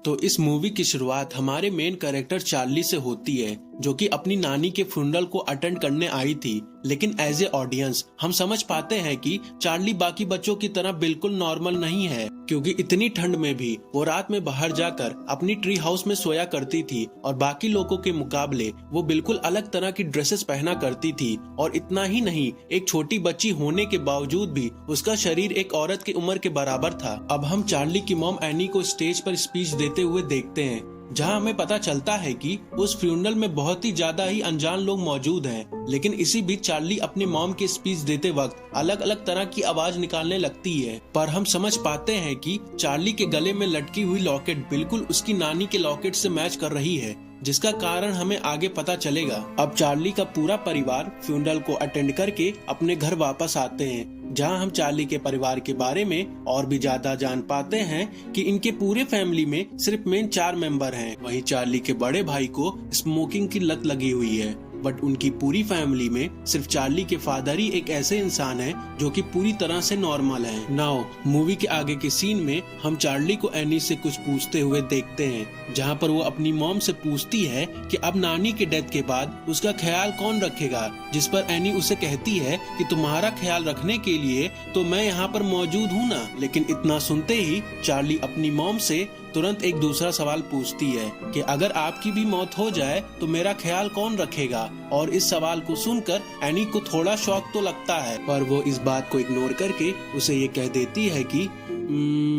तो इस मूवी की शुरुआत हमारे मेन कैरेक्टर चार्ली से होती है, जो कि अपनी नानी के फ्यूनरल को अटेंड करने आई थी। लेकिन एज ए ऑडियंस हम समझ पाते हैं कि चार्ली बाकी बच्चों की तरह बिल्कुल नॉर्मल नहीं है, क्योंकि इतनी ठंड में भी वो रात में बाहर जाकर अपनी ट्री हाउस में सोया करती थी और बाकी लोगों के मुकाबले वो बिल्कुल अलग तरह की ड्रेसेस पहना करती थी। और इतना ही नहीं, एक छोटी बच्ची होने के बावजूद भी उसका शरीर एक औरत की उम्र के बराबर था। अब हम चार्ली की मॉम एनी को स्टेज पर स्पीच देते हुए देखते हैं, जहां हमें पता चलता है कि उस फ्यूनरल में बहुत ही ज्यादा ही अनजान लोग मौजूद हैं। लेकिन इसी बीच चार्ली अपनी मॉम की स्पीच देते वक्त अलग अलग तरह की आवाज निकालने लगती है, पर हम समझ पाते हैं कि चार्ली के गले में लटकी हुई लॉकेट बिल्कुल उसकी नानी के लॉकेट से मैच कर रही है, जिसका कारण हमें आगे पता चलेगा। अब चार्ली का पूरा परिवार फ्यूनरल को अटेंड करके अपने घर वापस आते हैं, जहां हम चार्ली के परिवार के बारे में और भी ज्यादा जान पाते हैं कि इनके पूरे फैमिली में सिर्फ मेन 4 मेंबर हैं। वहीं चार्ली के बड़े भाई को स्मोकिंग की लत लगी हुई है, बट उनकी पूरी फैमिली में सिर्फ चार्ली के फादर ही एक ऐसे इंसान है जो कि पूरी तरह से नॉर्मल है। नाउ मूवी के आगे के सीन में हम चार्ली को एनी से कुछ पूछते हुए देखते हैं, जहां पर वो अपनी मॉम से पूछती है कि अब नानी के डेथ के बाद उसका ख्याल कौन रखेगा, जिस पर एनी उसे कहती है कि तुम्हारा ख्याल रखने के लिए तो मैं यहाँ पर मौजूद हूँ ना। लेकिन इतना सुनते ही चार्ली अपनी मॉम से तुरंत एक दूसरा सवाल पूछती है कि अगर आपकी भी मौत हो जाए तो मेरा ख्याल कौन रखेगा। और इस सवाल को सुनकर एनी को थोड़ा शॉक तो लगता है, पर वो इस बात को इग्नोर करके उसे ये कह देती है कि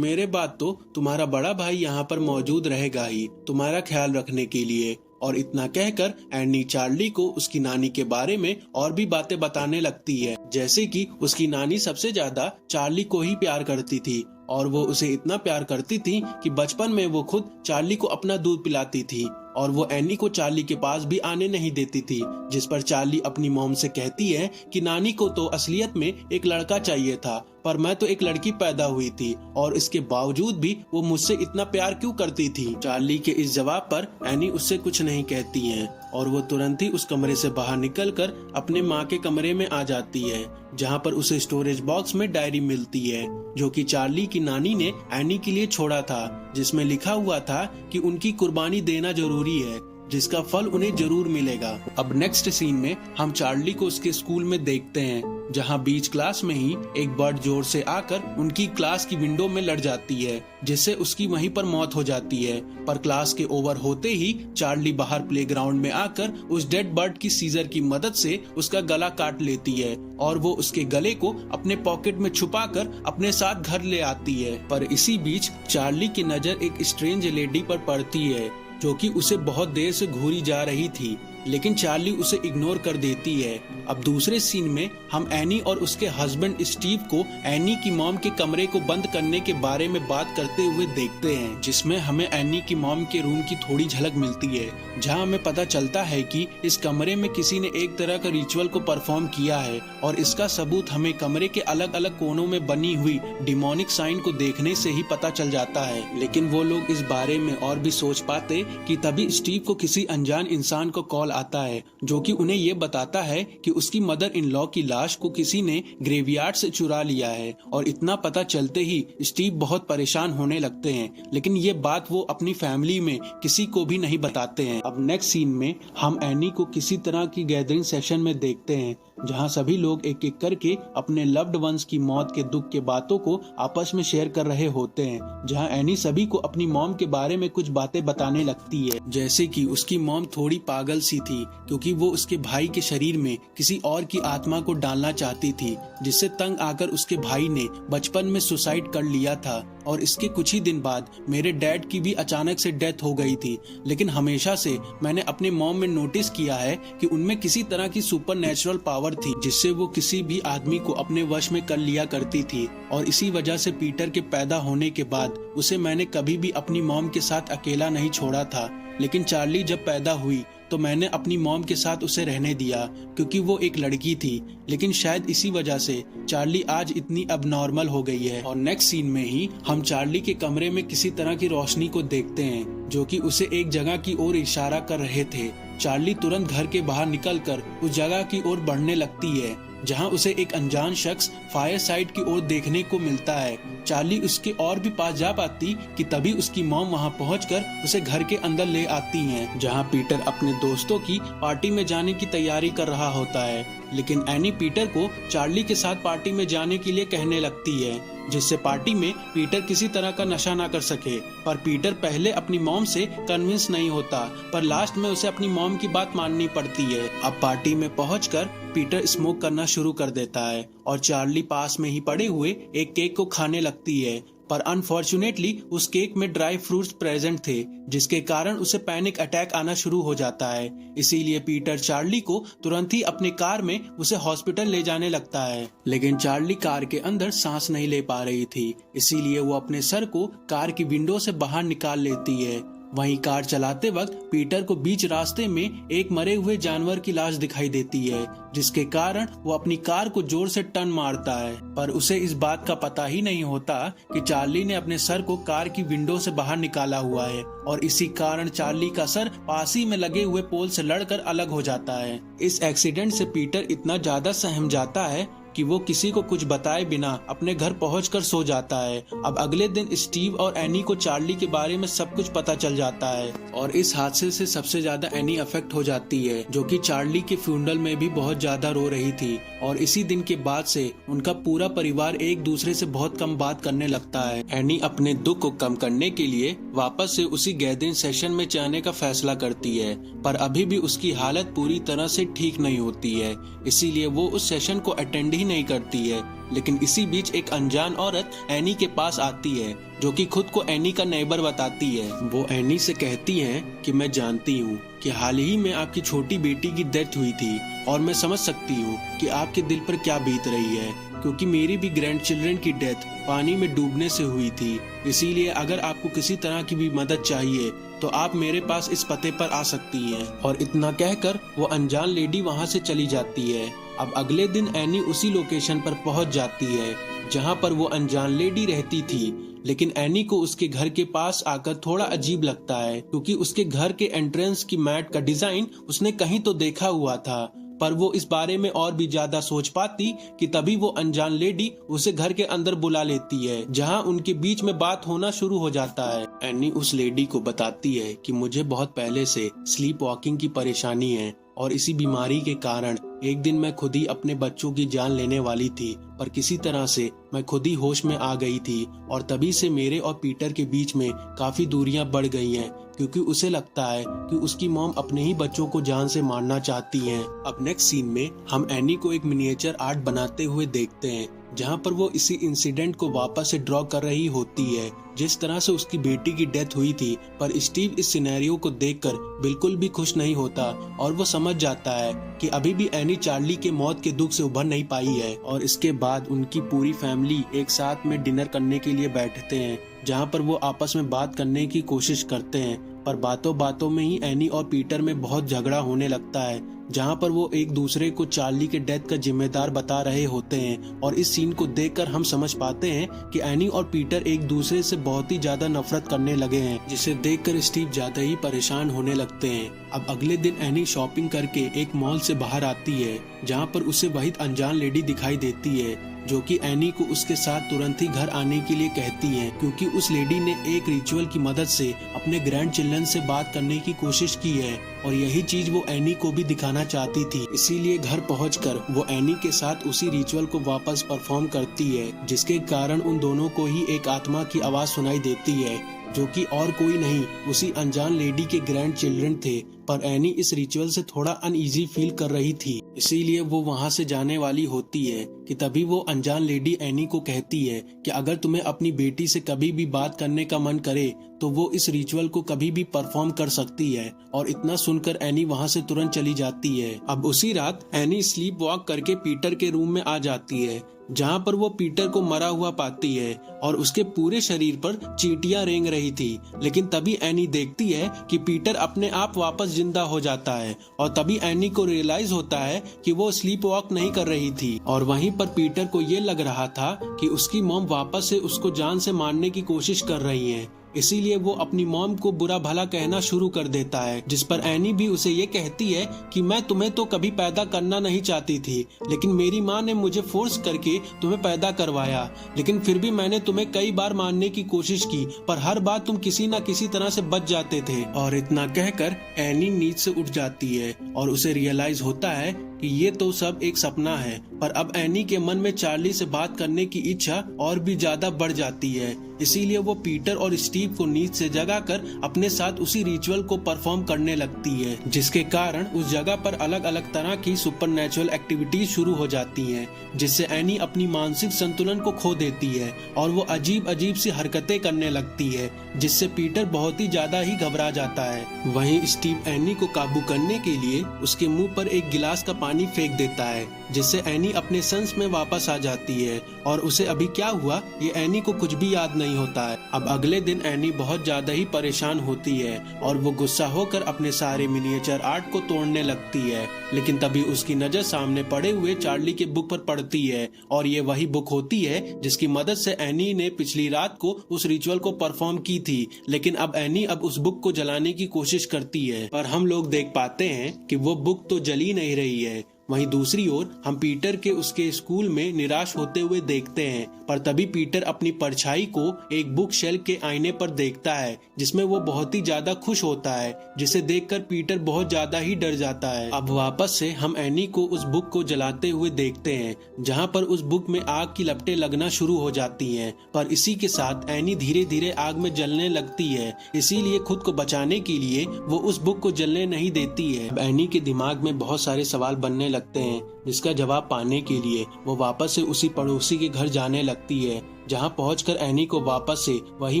मेरे बाद तो तुम्हारा बड़ा भाई यहाँ पर मौजूद रहेगा ही तुम्हारा ख्याल रखने के लिए। और इतना कहकर एनी चार्ली को उसकी नानी के बारे में और भी बातें बताने लगती है, जैसे कि उसकी नानी सबसे ज्यादा चार्ली को ही प्यार करती थी और वो उसे इतना प्यार करती थी कि बचपन में वो खुद चार्ली को अपना दूध पिलाती थी और वो एनी को चार्ली के पास भी आने नहीं देती थी। जिस पर चार्ली अपनी मॉम से कहती है कि नानी को तो असलियत में एक लड़का चाहिए था, पर मैं तो एक लड़की पैदा हुई थी और इसके बावजूद भी वो मुझसे इतना प्यार क्यों करती थी। चार्ली के इस जवाब पर एनी उससे कुछ नहीं कहती है और वो तुरंत ही उस कमरे से बाहर निकलकर अपने माँ के कमरे में आ जाती है, जहाँ पर उसे स्टोरेज बॉक्स में डायरी मिलती है जो कि चार्ली की नानी ने एनी के लिए छोड़ा था, जिसमें लिखा हुआ था कि उनकी कुर्बानी देना जरूरी है, जिसका फल उन्हें जरूर मिलेगा। अब नेक्स्ट सीन में हम चार्ली को उसके स्कूल में देखते हैं, जहां बीच क्लास में ही एक बर्ड जोर से आकर उनकी क्लास की विंडो में लड़ जाती है, जिससे उसकी वहीं पर मौत हो जाती है। पर क्लास के ओवर होते ही चार्ली बाहर प्लेग्राउंड में आकर उस डेड बर्ड की सीजर की मदद से उसका गला काट लेती है और वो उसके गले को अपने पॉकेट में छुपाकर अपने साथ घर ले आती है। पर इसी बीच चार्ली की नजर एक स्ट्रेंज लेडी पर पड़ती है, जो कि उसे बहुत देर से घूरी जा रही थी, लेकिन चार्ली उसे इग्नोर कर देती है। अब दूसरे सीन में हम एनी और उसके हस्बैंड स्टीव को एनी की मॉम के कमरे को बंद करने के बारे में बात करते हुए देखते हैं, जिसमें हमें एनी की मॉम के रूम की थोड़ी झलक मिलती है, जहां हमें पता चलता है कि इस कमरे में किसी ने एक तरह का रिचुअल को परफॉर्म किया है और इसका सबूत हमें कमरे के अलग अलग कोनों में बनी हुई डिमोनिक साइन को देखने से ही पता चल जाता है। लेकिन वो लोग इस बारे में और भी सोच पाते कि तभी स्टीव को किसी अनजान इंसान को कॉल आता है, जो कि उन्हें ये बताता है कि उसकी मदर इन लॉ की लाश को किसी ने ग्रेवयार्ड से चुरा लिया है। और इतना पता चलते ही स्टीव बहुत परेशान होने लगते हैं, लेकिन ये बात वो अपनी फैमिली में किसी को भी नहीं बताते हैं। अब नेक्स्ट सीन में हम एनी को किसी तरह की गैदरिंग सेशन में देखते हैं, जहां सभी लोग एक एक करके अपने लव्ड वंस की मौत के दुख के बातों को आपस में शेयर कर रहे होते हैं, जहां एनी सभी को अपनी मॉम के बारे में कुछ बातें बताने लगती है, जैसे कि उसकी मॉम थोड़ी पागल सी थी क्योंकि वो उसके भाई के शरीर में किसी और की आत्मा को डालना चाहती थी, जिससे तंग आकर उसके भाई ने बचपन में सुसाइड कर लिया था। और इसके कुछ ही दिन बाद मेरे डैड की भी अचानक से डेथ हो गई थी, लेकिन हमेशा से मैंने अपने मॉम में नोटिस किया है कि उनमें किसी तरह की सुपर नेचुरल पावर थी, जिससे वो किसी भी आदमी को अपने वश में कर लिया करती थी। और इसी वजह से पीटर के पैदा होने के बाद उसे मैंने कभी भी अपनी मॉम के साथ अकेला नहीं छोड़ा था। लेकिन चार्ली जब पैदा हुई तो मैंने अपनी मॉम के साथ उसे रहने दिया क्योंकि वो एक लड़की थी, लेकिन शायद इसी वजह से चार्ली आज इतनी अबनॉर्मल हो गई है। और नेक्स्ट सीन में ही हम चार्ली के कमरे में किसी तरह की रोशनी को देखते हैं, जो कि उसे एक जगह की ओर इशारा कर रहे थे। चार्ली तुरंत घर के बाहर निकलकर उस जगह की ओर बढ़ने लगती है, जहां उसे एक अनजान शख्स फायर साइट की ओर देखने को मिलता है। चार्ली उसके और भी पास जा पाती कि तभी उसकी मॉम वहां पहुंचकर उसे घर के अंदर ले आती हैं, जहां पीटर अपने दोस्तों की पार्टी में जाने की तैयारी कर रहा होता है। लेकिन एनी पीटर को चार्ली के साथ पार्टी में जाने के लिए कहने लगती है, जिससे पार्टी में पीटर किसी तरह का नशा ना कर सके। पर पीटर पहले अपनी मॉम से कन्विंस नहीं होता, पर लास्ट में उसे अपनी मॉम की बात माननी पड़ती है। अब पार्टी में पहुंचकर पीटर स्मोक करना शुरू कर देता है और चार्ली पास में ही पड़े हुए एक केक को खाने लगती है। पर अनफॉर्चुनेटली उस केक में ड्राई फ्रूट्स प्रेजेंट थे, जिसके कारण उसे पैनिक अटैक आना शुरू हो जाता है। इसीलिए पीटर चार्ली को तुरंत ही अपनी कार में उसे हॉस्पिटल ले जाने लगता है। लेकिन चार्ली कार के अंदर सांस नहीं ले पा रही थी, इसीलिए वो अपने सर को कार की विंडो से बाहर निकाल लेती है। वहीं कार चलाते वक्त पीटर को बीच रास्ते में एक मरे हुए जानवर की लाश दिखाई देती है, जिसके कारण वो अपनी कार को जोर से टर्न मारता है। पर उसे इस बात का पता ही नहीं होता कि चार्ली ने अपने सर को कार की विंडो से बाहर निकाला हुआ है और इसी कारण चार्ली का सर पास ही में लगे हुए पोल से लड़कर अलग हो जाता है। इस एक्सीडेंट से पीटर इतना ज्यादा सहम जाता है कि वो किसी को कुछ बताए बिना अपने घर पहुंचकर सो जाता है। अब अगले दिन स्टीव और एनी को चार्ली के बारे में सब कुछ पता चल जाता है और इस हादसे से सबसे ज्यादा एनी अफेक्ट हो जाती है, जो कि चार्ली के फ्यूनरल में भी बहुत ज्यादा रो रही थी। और इसी दिन के बाद से उनका पूरा परिवार एक दूसरे से बहुत कम बात करने लगता है। एनी अपने दुख को कम करने के लिए वापस से उसी गैदरिंग सेशन में जाने का फैसला करती है, पर अभी भी उसकी हालत पूरी तरह से ठीक नहीं होती है, इसीलिए वो उस सेशन को अटेंड नहीं करती है। लेकिन इसी बीच एक अनजान औरत एनी के पास आती है, जो कि खुद को एनी का नेबर बताती है। वो एनी से कहती है कि मैं जानती हूँ कि हाल ही में आपकी छोटी बेटी की डेथ हुई थी और मैं समझ सकती हूँ कि आपके दिल पर क्या बीत रही है, क्योंकि मेरी भी ग्रैंड चिल्ड्रन की डेथ पानी में डूबने से हुई थी। इसीलिए अगर आपको किसी तरह की भी मदद चाहिए तो आप मेरे पास इस पते पर आ सकती हैं। और इतना कहकर वो अनजान लेडी वहाँ से चली जाती है। अब अगले दिन एनी उसी लोकेशन पर पहुंच जाती है जहां पर वो अनजान लेडी रहती थी, लेकिन एनी को उसके घर के पास आकर थोड़ा अजीब लगता है, क्योंकि उसके घर के एंट्रेंस की मैट का डिजाइन उसने कहीं तो देखा हुआ था। पर वो इस बारे में और भी ज्यादा सोच पाती कि तभी वो अनजान लेडी उसे घर के अंदर बुला लेती है, जहां उनके बीच में बात होना शुरू हो जाता है। एनी उस लेडी को बताती है कि मुझे बहुत पहले से स्लीप वॉकिंग की परेशानी है और इसी बीमारी के कारण एक दिन मैं खुद ही अपने बच्चों की जान लेने वाली थी, पर किसी तरह से मैं खुद ही होश में आ गई थी और तभी से मेरे और पीटर के बीच में काफी दूरियां बढ़ गई हैं, क्योंकि उसे लगता है कि उसकी मॉम अपने ही बच्चों को जान से मारना चाहती हैं। अब नेक्स्ट सीन में हम एनी को एक मिनिएचर आर्ट बनाते हुए देखते हैं, जहां पर वो इसी इंसिडेंट को वापस से ड्रॉ कर रही होती है जिस तरह से उसकी बेटी की डेथ हुई थी। पर स्टीव इस सिनेरियो को देखकर बिल्कुल भी खुश नहीं होता और वो समझ जाता है कि अभी भी एनी चार्ली के मौत के दुख से उभर नहीं पाई है। और इसके बाद उनकी पूरी फैमिली एक साथ में डिनर करने के लिए बैठते हैं, जहां पर वो आपस में बात करने की कोशिश करते हैं। पर बातों बातों में ही एनी और पीटर में बहुत झगड़ा होने लगता है, जहां पर वो एक दूसरे को चार्ली के डेथ का जिम्मेदार बता रहे होते हैं। और इस सीन को देखकर हम समझ पाते हैं कि एनी और पीटर एक दूसरे से बहुत ही ज्यादा नफरत करने लगे हैं, जिसे देखकर स्टीव ज्यादा ही परेशान होने लगते हैं। अब अगले दिन एनी शॉपिंग करके एक मॉल से बाहर आती है, जहां पर उसे वही अनजान लेडी दिखाई देती है, जो कि एनी को उसके साथ तुरंत ही घर आने के लिए कहती है, क्योंकि उस लेडी ने एक रिचुअल की मदद से अपने ग्रैंड चिल्ड्रन से बात करने की कोशिश की है और यही चीज वो एनी को भी दिखाना चाहती थी। इसीलिए घर पहुंचकर वो एनी के साथ उसी रिचुअल को वापस परफॉर्म करती है, जिसके कारण उन दोनों को ही एक आत्मा की आवाज सुनाई देती है, जो कि और कोई नहीं उसी अनजान लेडी के ग्रैंड चिल्ड्रन थे। पर एनी इस रिचुअल से थोड़ा अनईजी फील कर रही थी, इसीलिए वो वहां से जाने वाली होती है कि तभी वो अनजान लेडी एनी को कहती है कि अगर तुम्हें अपनी बेटी से कभी भी बात करने का मन करे तो वो इस रिचुअल को कभी भी परफॉर्म कर सकती है। और इतना सुनकर एनी वहां से तुरंत चली जाती है। अब उसी रात एनी स्लीप वॉक करके पीटर के रूम में आ जाती है, जहां पर वो पीटर को मरा हुआ पाती है और उसके पूरे शरीर पर चींटियां रेंग रही थी। लेकिन तभी एनी देखती है कि पीटर अपने आप वापस जिंदा हो जाता है और तभी एनी को रियलाइज होता है कि वो स्लीप वॉक नहीं कर रही थी। और वहीं पर पीटर को ये लग रहा था कि उसकी मॉम वापस से उसको जान से मारने की कोशिश कर रही है, इसीलिए वो अपनी मॉम को बुरा भला कहना शुरू कर देता है, जिस पर एनी भी उसे ये कहती है कि मैं तुम्हें तो कभी पैदा करना नहीं चाहती थी, लेकिन मेरी माँ ने मुझे फोर्स करके तुम्हें पैदा करवाया, लेकिन फिर भी मैंने तुम्हें कई बार मारने की कोशिश की, पर हर बार तुम किसी न किसी तरह से बच जाते थे। और इतना कहकर एनी नींद से उठ जाती है और उसे रियलाइज होता है कि ये तो सब एक सपना है। पर अब एनी के मन में चार्ली से बात करने की इच्छा और भी ज्यादा बढ़ जाती है, इसीलिए वो पीटर और स्टीव को नींद से जगाकर अपने साथ उसी रिचुअल को परफॉर्म करने लगती है, जिसके कारण उस जगह पर अलग अलग तरह की सुपरनैचुरल एक्टिविटीज शुरू हो जाती हैं, जिससे एनी अपनी मानसिक संतुलन को खो देती है और वो अजीब अजीब सी हरकतें करने लगती है, जिससे पीटर बहुत ही ज्यादा ही घबरा जाता है। वहीं स्टीव एनी को काबू करने के लिए उसके मुंह पर एक गिलास का पानी फेंक देता है, जिससे एनी अपने सेंस में वापस आ जाती है और उसे अभी क्या हुआ ये एनी को कुछ भी याद नहीं होता है। अब अगले दिन एनी बहुत ज्यादा ही परेशान होती है और वो गुस्सा होकर अपने सारे मिनिएचर आर्ट को तोड़ने लगती है, लेकिन तभी उसकी नजर सामने पड़े हुए चार्ली के बुक पर पड़ती है और ये वही बुक होती है जिसकी मदद से एनी ने पिछली रात को उस रिचुअल को परफॉर्म की थी। लेकिन अब एनी उस बुक को जलाने की कोशिश करती है, पर हम लोग देख पाते हैं कि वो बुक तो जली नहीं रही है। वहीं दूसरी ओर हम पीटर के उसके स्कूल में निराश होते हुए देखते हैं, पर तभी पीटर अपनी परछाई को एक बुक शेल्फ के आईने पर देखता है, जिसमें वो बहुत ही ज्यादा खुश होता है, जिसे देखकर पीटर बहुत ज्यादा ही डर जाता है। अब वापस से हम एनी को उस बुक को जलाते हुए देखते हैं, जहां पर उस बुक में आग की लपटें लगना शुरू हो जाती हैं, पर इसी के साथ एनी धीरे धीरे आग में जलने लगती है, इसीलिए खुद को बचाने के लिए वो उस बुक को जलने नहीं देती है। अब एनी के दिमाग में बहुत सारे सवाल बनने लगते हैं, जिसका जवाब पाने के लिए वो वापस से उसी पड़ोसी के घर जाने लगती है, जहां पहुंचकर एनी को वापस से वही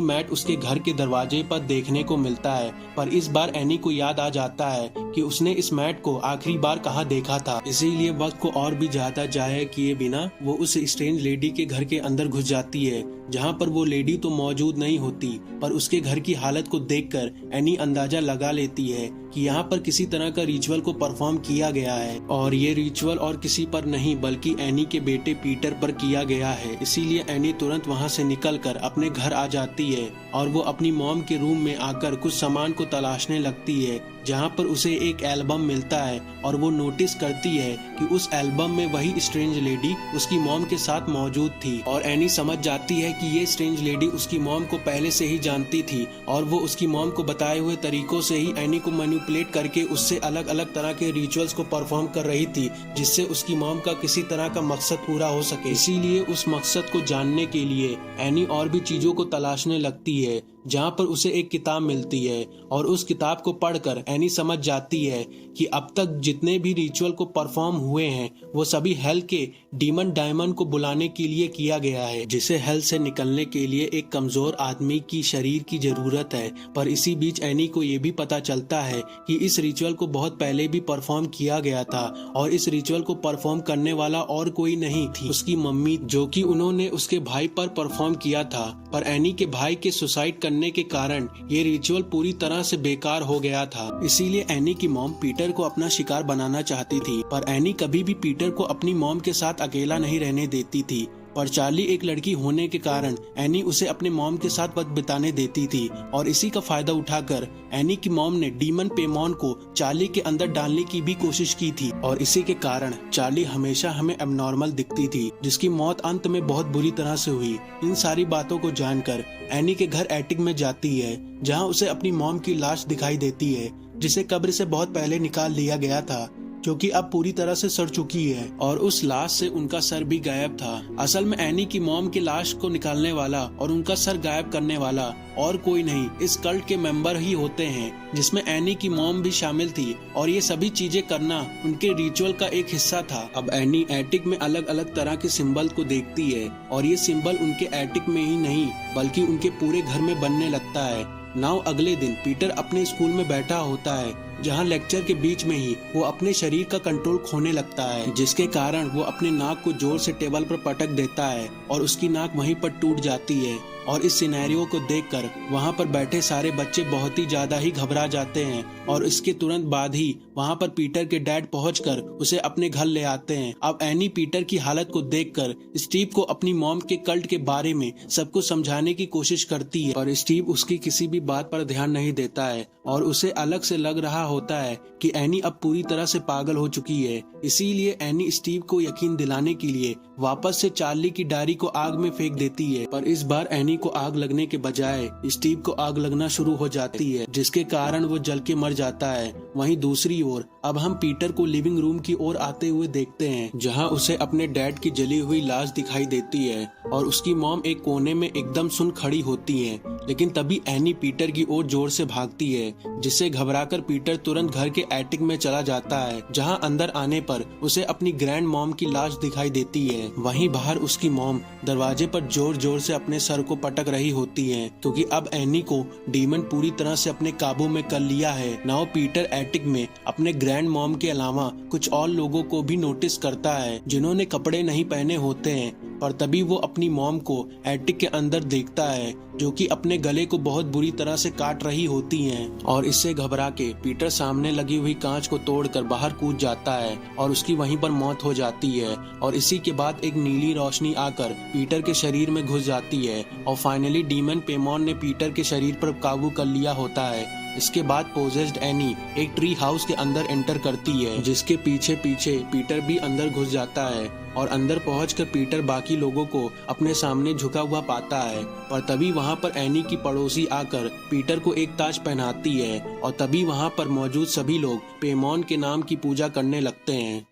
मैट उसके घर के दरवाजे पर देखने को मिलता है। पर इस बार एनी को याद आ जाता है कि उसने इस मैट को आखिरी बार कहाँ देखा था, इसीलिए वक्त को और भी ज्यादा जाया किए बिना वो उस स्ट्रेंज लेडी के घर के अंदर घुस जाती है, जहाँ पर वो लेडी तो मौजूद नहीं होती, पर उसके घर की हालत को देखकर एनी अंदाजा लगा लेती है कि यहाँ पर किसी तरह का रिचुअल को परफॉर्म किया गया है और ये रिचुअल और किसी पर नहीं बल्कि एनी के बेटे पीटर पर किया गया है। इसीलिए एनी तुरंत वहाँ से निकलकर अपने घर आ जाती है और वो अपनी मॉम के रूम में आकर कुछ सामान को तलाशने लगती है, जहाँ पर उसे एक एल्बम मिलता है और वो नोटिस करती है कि उस एल्बम में वही स्ट्रेंज लेडी उसकी मॉम के साथ मौजूद थी और एनी समझ जाती है कि ये स्ट्रेंज लेडी उसकी मॉम को पहले से ही जानती थी और वो उसकी मॉम को बताए हुए तरीकों से ही एनी को मैनिपुलेट करके उससे अलग अलग तरह के रिचुअल्स को परफॉर्म कर रही थी, जिससे उसकी मॉम का किसी तरह का मकसद पूरा हो सके। इसीलिए उस मकसद को जानने के लिए एनी और भी चीजों को तलाशने लगती है, जहाँ पर उसे एक किताब मिलती है और उस किताब को पढ़कर एनी समझ जाती है कि अब तक जितने भी रिचुअल को परफॉर्म हुए हैं वो सभी हेल के डीमन डायमंड को बुलाने के लिए किया गया है, जिसे हेल से निकलने के लिए एक कमजोर आदमी की शरीर की जरूरत है। पर इसी बीच एनी को ये भी पता चलता है कि इस रिचुअल को बहुत पहले भी परफॉर्म किया गया था और इस रिचुअल को परफॉर्म करने वाला और कोई नहीं थी उसकी मम्मी, जो कि उन्होंने उसके भाई पर परफॉर्म किया था। पर एनी के भाई के सुसाइड करने के कारण ये रिचुअल पूरी तरह से बेकार हो गया था। इसीलिए एनी की मॉम पीटर को अपना शिकार बनाना चाहती थी, पर एनी कभी भी पीटर को अपनी मॉम के साथ अकेला नहीं रहने देती थी। पर चार्ली एक लड़की होने के कारण एनी उसे अपने मॉम के साथ वक्त बिताने देती थी और इसी का फायदा उठाकर एनी की मॉम ने डीमन पेमॉन को चार्ली के अंदर डालने की भी कोशिश की थी और इसी के कारण चार्ली हमेशा हमें एबनॉर्मल दिखती थी, जिसकी मौत अंत में बहुत बुरी तरह से हुई। इन सारी बातों को जानकर एनी के घर एटिक में जाती है, जहाँ उसे अपनी मॉम की लाश दिखाई देती है, जिसे कब्र से बहुत पहले निकाल लिया गया था, जो कि अब पूरी तरह से सड़ चुकी है और उस लाश से उनका सर भी गायब था। असल में एनी की मॉम की लाश को निकालने वाला और उनका सर गायब करने वाला और कोई नहीं, इस कल्ट के मेंबर ही होते हैं, जिसमें एनी की मॉम भी शामिल थी और ये सभी चीजें करना उनके रिचुअल का एक हिस्सा था। अब एनी एटिक में अलग अलग तरह के सिंबल को देखती है और ये सिंबल उनके एटिक में ही नहीं बल्कि उनके पूरे घर में बनने लगता है। नाउ अगले दिन पीटर अपने स्कूल में बैठा होता है, जहाँ लेक्चर के बीच में ही वो अपने शरीर का कंट्रोल खोने लगता है, जिसके कारण वो अपने नाक को जोर से टेबल पर पटक देता है और उसकी नाक वहीं पर टूट जाती है। और इस सिनेरियो को देखकर वहां पर बैठे सारे बच्चे बहुत ही ज्यादा ही घबरा जाते हैं और इसके तुरंत बाद ही वहां पर पीटर के डैड पहुंचकर उसे अपने घर ले आते हैं। अब एनी पीटर की हालत को देखकर स्टीव को अपनी मॉम के कल्ट के बारे में सब कुछ समझाने की कोशिश करती है, और स्टीव उसकी किसी भी बात पर ध्यान नहीं देता है और उसे अलग से लग रहा होता है कि एनी अब पूरी तरह से पागल हो चुकी है। इसीलिए एनी स्टीव को यकीन दिलाने के लिए वापस से चार्ली की डायरी को आग में फेंक देती है, पर इस बार एनी को आग लगने के बजाय स्टीव को आग लगना शुरू हो जाती है, जिसके कारण वो जल के मर जाता है। वहीं दूसरी ओर अब हम पीटर को लिविंग रूम की ओर आते हुए देखते हैं, जहां उसे अपने डैड की जली हुई लाश दिखाई देती है और उसकी मॉम एक कोने में एकदम सुन खड़ी होती है। लेकिन तभी एनी पीटर की ओर जोर से भागती है, जिससे घबराकर पीटर तुरंत घर के एटिक में चला जाता है, जहां अंदर आने पर उसे अपनी ग्रैंड मॉम की लाश दिखाई देती है। वहीं बाहर उसकी मॉम दरवाजे पर जोर जोर से अपने सर को पटक रही होती है, क्योंकि अब एनी को डीमन पूरी तरह से अपने काबू में कर लिया है। नाउ पीटर एटिक में अपने ग्रैंड मॉम के अलावा कुछ और लोगों को भी नोटिस करता है, जिन्होंने कपड़े नहीं पहने होते हैं, पर तभी वो अपनी मॉम को एटिक के अंदर देखता है, जो कि अपने गले को बहुत बुरी तरह से काट रही होती हैं। और इससे घबरा के पीटर सामने लगी हुई कांच को तोड़कर बाहर कूद जाता है और उसकी वहीं पर मौत हो जाती है। और इसी के बाद एक नीली रोशनी आकर पीटर के शरीर में घुस जाती है और फाइनली डीमन पेमॉन ने पीटर के शरीर पर काबू कर लिया होता है। इसके बाद पोजेस्ड एनी एक ट्री हाउस के अंदर एंटर करती है, जिसके पीछे पीछे पीटर भी अंदर घुस जाता है और अंदर पहुंचकर पीटर बाकी लोगों को अपने सामने झुका हुआ पाता है। पर तभी वहां पर एनी की पड़ोसी आकर पीटर को एक ताज पहनाती है और तभी वहां पर मौजूद सभी लोग पेमॉन के नाम की पूजा करने लगते हैं।